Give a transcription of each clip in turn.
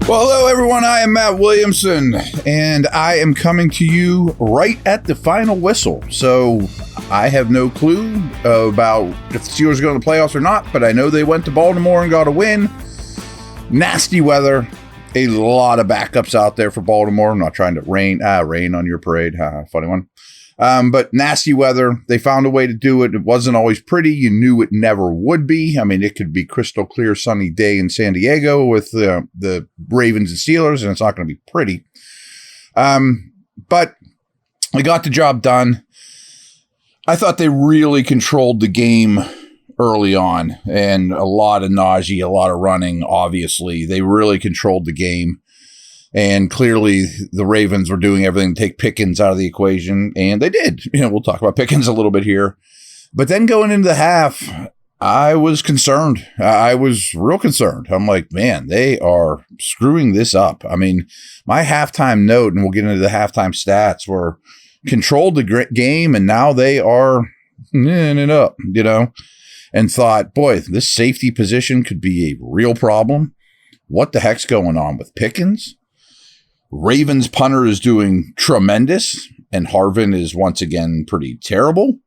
Well, hello, everyone. I am Matt Williamson, and I am coming to you right at the final whistle. So I have no clue about if the Steelers are going to the playoffs or not, but I know they went to Baltimore and got a win. Nasty weather. A lot of backups out there for Baltimore. I'm not trying to rain on your parade. Funny one. But nasty weather. They found a way to do it. It wasn't always pretty. You knew it never would be. I mean, it could be crystal clear sunny day in San Diego with the Ravens and Steelers, and it's not going to be pretty. But we got the job done. I thought they really controlled the game early on, and a lot of nausea, a lot of running, obviously. They really controlled the game. And clearly, the Ravens were doing everything to take Pickens out of the equation, and they did. We'll talk about Pickens a little bit here. But then going into the half, I was concerned. I was real concerned. I'm like, man, they are screwing this up. I mean, my halftime note, and we'll get into the halftime stats, were controlled the game, and now they are in it up, and thought, boy, this safety position could be a real problem. What the heck's going on with Pickens? Ravens punter is doing tremendous, and Harvin is once again pretty terrible.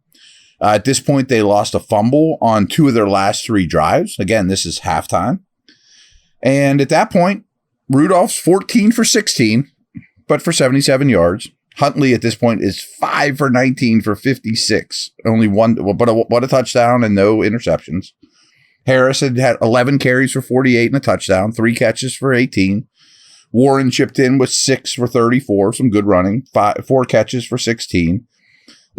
At this point, they lost a fumble on 2 of their last 3 drives. Again, this is halftime. And at that point, Rudolph's 14 for 16, but for 77 yards. Huntley at this point is 5 for 19 for 56. Only one, but a touchdown and no interceptions. Harris had 11 carries for 48 and a touchdown, 3 catches for 18. Warren chipped in with 6 for 34, some good running, 4 catches for 16.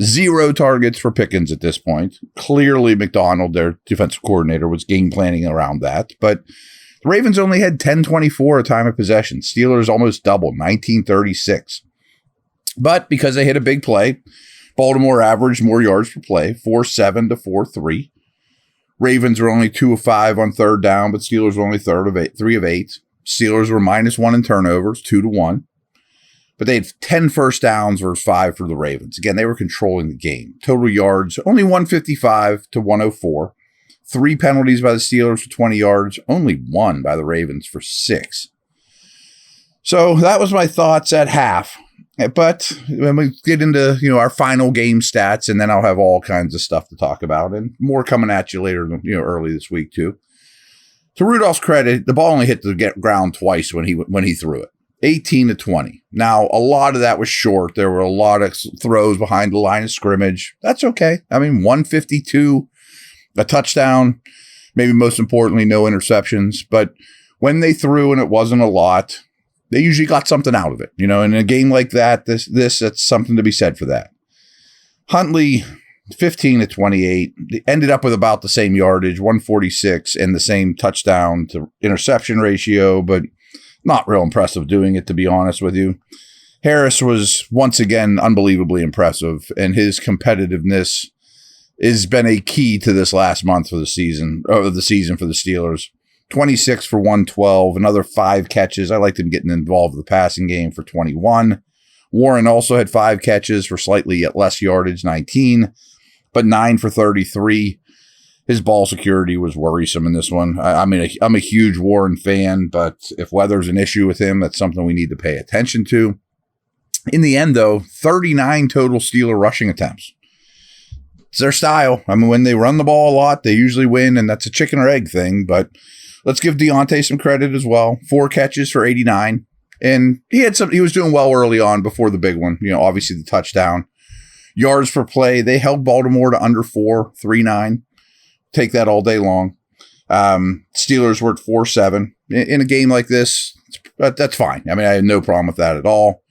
0 targets for Pickens at this point. Clearly, McDonald, their defensive coordinator, was game planning around that. But the Ravens only had 10-24 a time of possession. Steelers almost doubled, 19-36. But because they hit a big play, Baltimore averaged more yards per play, 4-7 to 4-3. Ravens were only 2 of 5 on third down, but Steelers were only 3 of 8. Steelers were -1 in turnovers, 2-1. But they had 10 first downs versus 5 for the Ravens. Again, they were controlling the game. Total yards, only 155 to 104. 3 penalties by the Steelers for 20 yards, only 1 by the Ravens for 6. So that was my thoughts at half. But when we get into our final game stats, and then I'll have all kinds of stuff to talk about, and more coming at you later, early this week too. To Rudolph's credit, the ball only hit the ground twice when he threw it. 18 to 20. Now, a lot of that was short. There were a lot of throws behind the line of scrimmage. That's okay. I mean, 152, a touchdown, maybe most importantly, no interceptions. But when they threw and it wasn't a lot, they usually got something out of it. In a game like that, that's something to be said for that. Huntley, 15 to 28, they ended up with about the same yardage, 146, and the same touchdown to interception ratio, but not real impressive doing it, to be honest with you. Harris was once again unbelievably impressive, and his competitiveness has been a key to this last month of the season for the Steelers. 26 for 112, another 5 catches. I liked him getting involved with the passing game for 21. Warren also had 5 catches for slightly less yardage, 19, but 9 for 33. His ball security was worrisome in this one. I'm a huge Warren fan, but if weather's an issue with him, that's something we need to pay attention to. In the end, though, 39 total Steeler rushing attempts. It's their style. I mean, when they run the ball a lot, they usually win, and that's a chicken or egg thing, but let's give Deontay some credit as well. 4 catches for 89. And he was doing well early on before the big one, obviously the touchdown. Yards per play, they held Baltimore to under 4, 3.9. Take that all day long. Steelers were at 4-7. In a game like this, that's fine. I mean, I had no problem with that at all.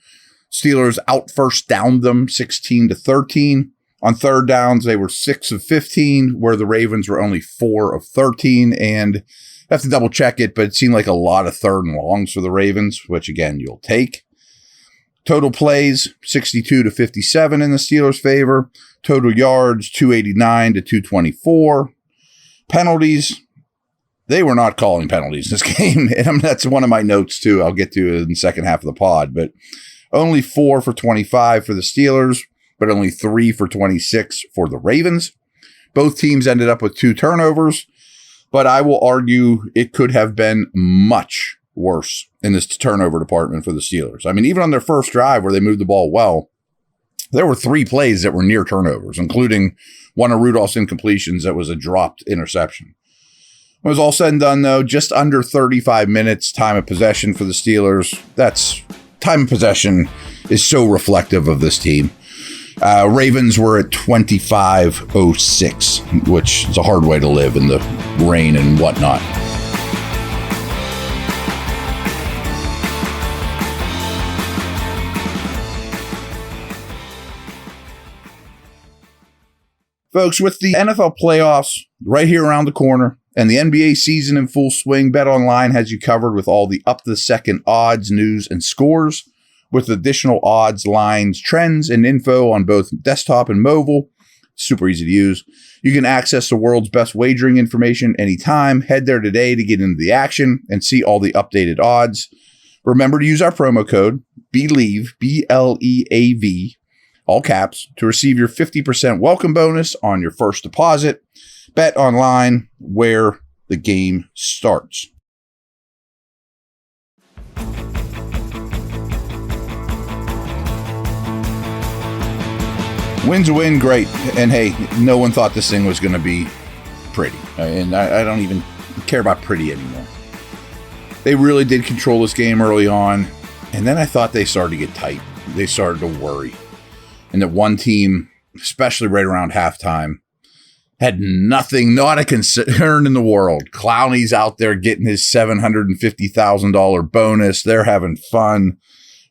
Steelers out first downed them 16 to 13. On third downs, they were 6 of 15, where the Ravens were only 4 of 13. And I have to double check it, but it seemed like a lot of third and longs for the Ravens, which again, you'll take. Total plays, 62 to 57 in the Steelers' favor. Total yards, 289 to 224. Penalties, they were not calling penalties this game. And that's one of my notes, too. I'll get to it in the second half of the pod. But only 4 for 25 for the Steelers, but only 3 for 26 for the Ravens. Both teams ended up with 2 turnovers. But I will argue it could have been much, worse in this turnover department for the Steelers. I mean, even on their first drive where they moved the ball well, there were 3 plays that were near turnovers, including one of Rudolph's incompletions that was a dropped interception. When it was all said and done, though, just under 35 minutes time of possession for the Steelers. That's time of possession is so reflective of this team. Ravens were at 25:06, which is a hard way to live in the rain and whatnot. Folks, with the NFL playoffs right here around the corner and the NBA season in full swing, BetOnline has you covered with all the up-to-the-second odds, news, and scores, with additional odds, lines, trends, and info on both desktop and mobile. Super easy to use. You can access the world's best wagering information anytime. Head there today to get into the action and see all the updated odds. Remember to use our promo code BELIEVE, BLEAV, all caps, to receive your 50% welcome bonus on your first deposit. BetOnline, where the game starts. Win's a win, great. And hey, no one thought this thing was going to be pretty. And I don't even care about pretty anymore. They really did control this game early on. And then I thought they started to get tight. They started to worry. And that one team, especially right around halftime, had nothing, not a concern in the world. Clowney's out there getting his $750,000 bonus. They're having fun.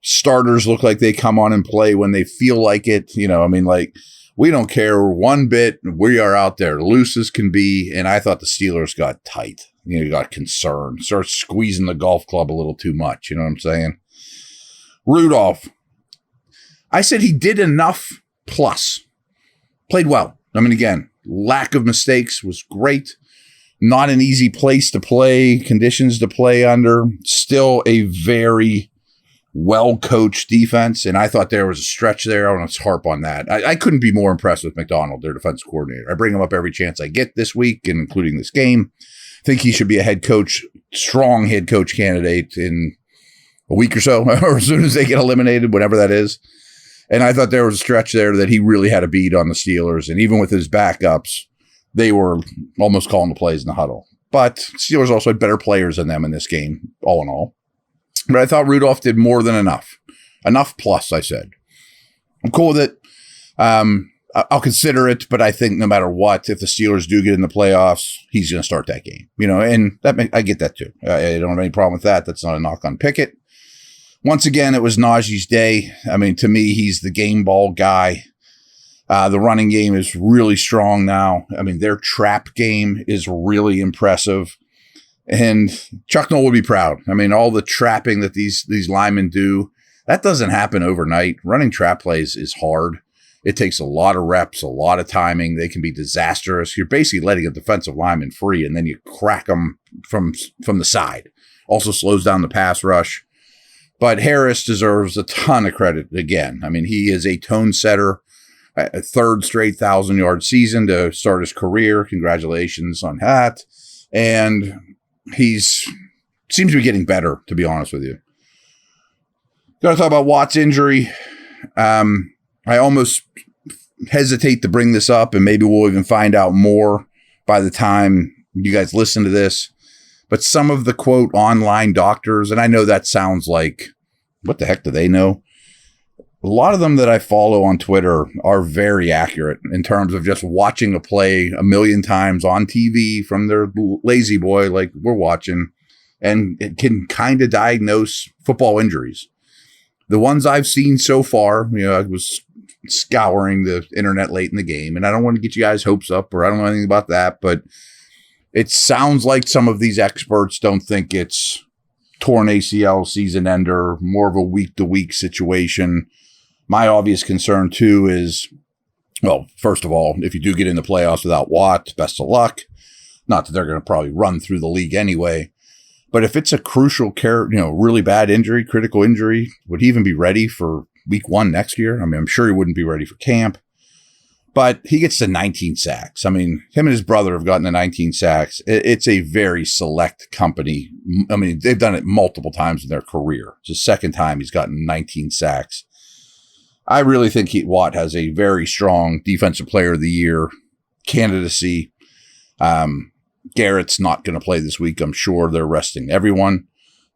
Starters look like they come on and play when they feel like it. You know, I mean, like, we don't care one bit. We are out there loose as can be. And I thought the Steelers got tight. You know, got concerned. Started squeezing the golf club a little too much. You know what I'm saying? Rudolph. I said he did enough plus. Played well. I mean, again, lack of mistakes was great. Not an easy place to play, conditions to play under. Still a very well-coached defense, and I thought there was a stretch there. I want to harp on that. I couldn't be more impressed with McDonald, their defense coordinator. I bring him up every chance I get this week, and including this game. I think he should be a head coach, strong head coach candidate in a week or so, or as soon as they get eliminated, whatever that is. And I thought there was a stretch there that he really had a beat on the Steelers, and even with his backups, they were almost calling the plays in the huddle. But Steelers also had better players than them in this game, all in all. But I thought Rudolph did more than enough. Enough plus, I said. I'm cool with it. I'll consider it, but I think no matter what, if the Steelers do get in the playoffs, he's going to start that game. You know, and I get that too. I don't have any problem with that. That's not a knock on Pickett. Once again, it was Najee's day. I mean, to me, he's the game ball guy. The running game is really strong now. I mean, their trap game is really impressive. And Chuck Noll would be proud. I mean, all the trapping that these linemen do, that doesn't happen overnight. Running trap plays is hard. It takes a lot of reps, a lot of timing. They can be disastrous. You're basically letting a defensive lineman free, and then you crack them from the side. Also slows down the pass rush. But Harris deserves a ton of credit again. I mean, he is a tone setter. A third straight 1,000-yard season to start his career. Congratulations on that. And seems to be getting better, to be honest with you. Got to talk about Watt's injury. I almost hesitate to bring this up, and maybe we'll even find out more by the time you guys listen to this. But some of the, quote, online doctors, and I know that sounds like, what the heck do they know? A lot of them that I follow on Twitter are very accurate in terms of just watching a play a million times on TV from their lazy boy like we're watching, and it can kind of diagnose football injuries. The ones I've seen so far, you know, I was scouring the internet late in the game, and I don't want to get you guys hopes up, or I don't know anything about that, but it sounds like some of these experts don't think it's torn ACL, season ender, more of a week-to-week situation. My obvious concern, too, is, well, first of all, if you do get in the playoffs without Watt, best of luck. Not that they're going to probably run through the league anyway. But if it's a crucial really bad injury, critical injury, would he even be ready for week 1 next year? I mean, I'm sure he wouldn't be ready for camp. But he gets to 19 sacks. I mean, him and his brother have gotten to 19 sacks. It's a very select company I mean, they've done it multiple times in their career. It's the second time he's gotten 19 sacks. I really think Watt has a very strong Defensive Player of the Year candidacy. Garrett's not going to play this week. I'm sure they're resting everyone.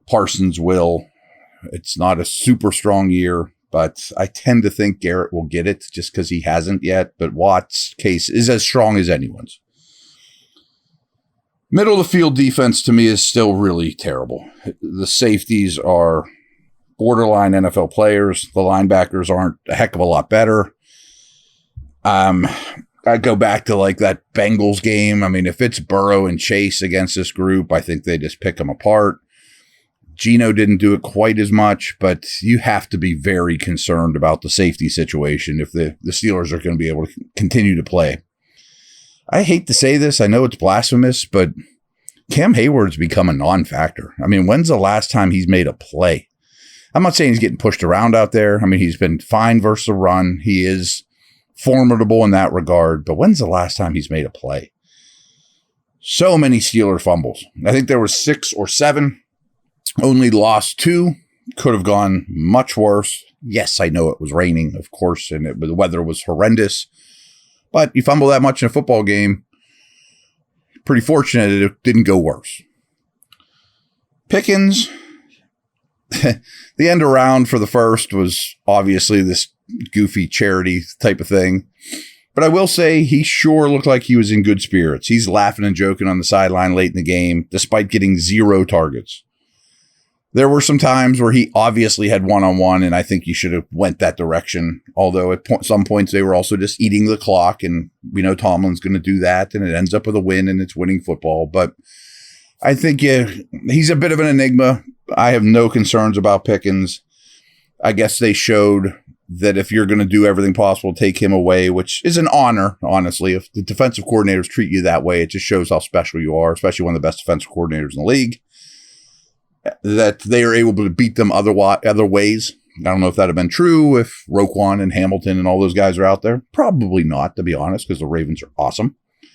Parsons will. It's not a super strong year, but I tend to think Garrett will get it just because he hasn't yet. But Watt's case is as strong as anyone's. Middle of the field defense to me is still really terrible. The safeties are borderline NFL players. The linebackers aren't a heck of a lot better. I go back to like that Bengals game. I mean, if it's Burrow and Chase against this group, I think they just pick them apart. Geno didn't do it quite as much, but you have to be very concerned about the safety situation if the Steelers are going to be able to continue to play. I hate to say this. I know it's blasphemous, but Cam Hayward's become a non-factor. I mean, when's the last time he's made a play? I'm not saying he's getting pushed around out there. I mean, he's been fine versus the run. He is formidable in that regard, but when's the last time he's made a play? So many Steeler fumbles. I think there were 6 or 7. Only lost 2. Could have gone much worse. Yes, I know it was raining, of course, and the weather was horrendous. But you fumble that much in a football game, pretty fortunate it didn't go worse. Pickens, the end around for the first was obviously this goofy charity type of thing. But I will say he sure looked like he was in good spirits. He's laughing and joking on the sideline late in the game, despite getting 0 targets. There were some times where he obviously had one-on-one, and I think he should have went that direction. Although at some points they were also just eating the clock, and we know Tomlin's going to do that, and it ends up with a win, and it's winning football. But I think he's a bit of an enigma. I have no concerns about Pickens. I guess they showed that if you're going to do everything possible to take him away, which is an honor, honestly. If the defensive coordinators treat you that way, it just shows how special you are, especially one of the best defensive coordinators in the league. That they are able to beat them other ways. I don't know if that had been true if Roquan and Hamilton and all those guys are out there. Probably not, to be honest, because the Ravens are awesome. I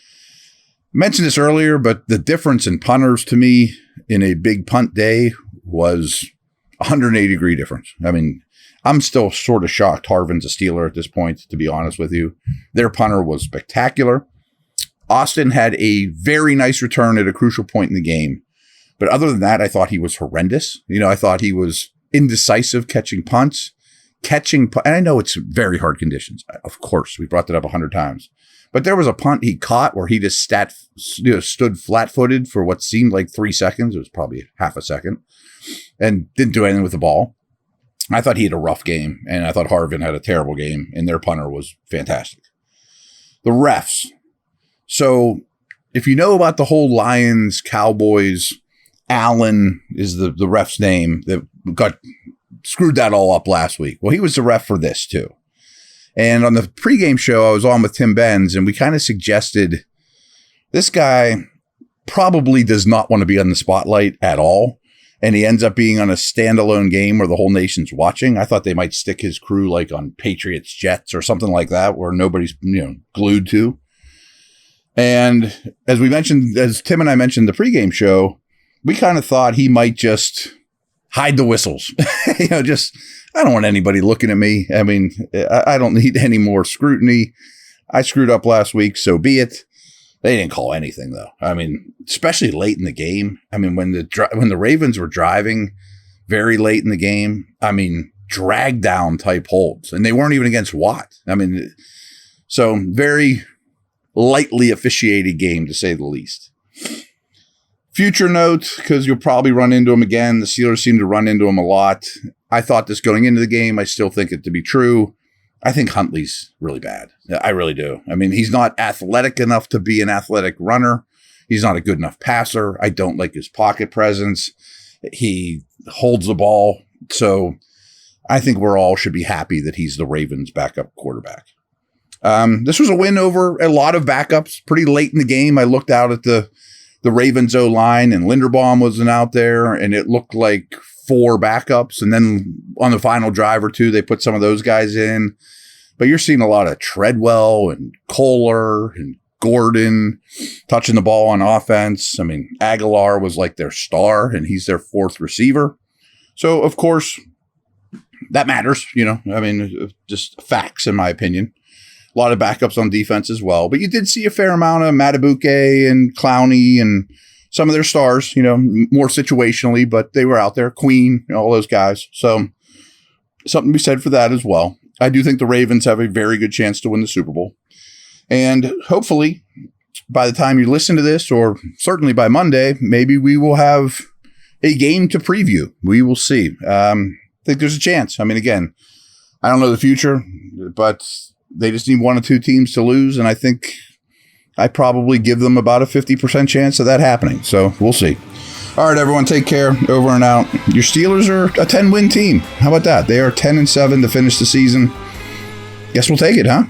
mentioned this earlier, but the difference in punters to me in a big punt day was 180-degree difference. I mean, I'm still sort of shocked Harvin's a Steeler at this point, to be honest with you. Their punter was spectacular. Austin had a very nice return at a crucial point in the game. But other than that, I thought he was horrendous. I thought he was indecisive catching punts. And I know it's very hard conditions. Of course, we brought that up 100 times. But there was a punt he caught where he just stood flat-footed for what seemed like 3 seconds. It was probably half a second. And didn't do anything with the ball. I thought he had a rough game. And I thought Harvin had a terrible game. And their punter was fantastic. The refs. So if you know about the whole Lions, Cowboys, Allen is the ref's name that got screwed that all up last week. Well, he was the ref for this too. And on the pregame show, I was on with Tim Benz, and we kind of suggested this guy probably does not want to be on the spotlight at all. And he ends up being on a standalone game where the whole nation's watching. I thought they might stick his crew like on Patriots Jets or something like that, where nobody's glued to. And as Tim and I mentioned the pregame show, we kind of thought he might just hide the whistles. I don't want anybody looking at me. I mean, I don't need any more scrutiny. I screwed up last week, so be it. They didn't call anything, though. I mean, especially late in the game. I mean, when the Ravens were driving very late in the game, I mean, drag down type holds. And they weren't even against Watt. I mean, so very lightly officiated game, to say the least. Future note, because you'll probably run into him again. The Steelers seem to run into him a lot. I thought this going into the game. I still think it to be true. I think Huntley's really bad. I really do. I mean, he's not athletic enough to be an athletic runner. He's not a good enough passer. I don't like his pocket presence. He holds the ball. So I think we're all should be happy that he's the Ravens' backup quarterback. This was a win over a lot of backups. Pretty late in the game, I looked out at the Ravens O-line, and Linderbaum wasn't out there, and it looked like 4 backups. And then on the final drive or two, they put some of those guys in. But you're seeing a lot of Treadwell and Kohler and Gordon touching the ball on offense. I mean, Aguilar was like their star, and he's their fourth receiver. So, of course, that matters, I mean, just facts, in my opinion. A lot of backups on defense as well. But you did see a fair amount of Matabuke and Clowney and some of their stars, more situationally, but they were out there. Queen, all those guys. So something to be said for that as well. I do think the Ravens have a very good chance to win the Super Bowl. And hopefully, by the time you listen to this, or certainly by Monday, maybe we will have a game to preview. We will see. I think there's a chance. I mean, again, I don't know the future, but they just need one or two teams to lose, and I think I probably give them about a 50% chance of that happening. So we'll see. All right, everyone, take care. Over and out. Your Steelers are a 10-win team. How about that? They are 10-7 to finish the season. Guess we'll take it, huh?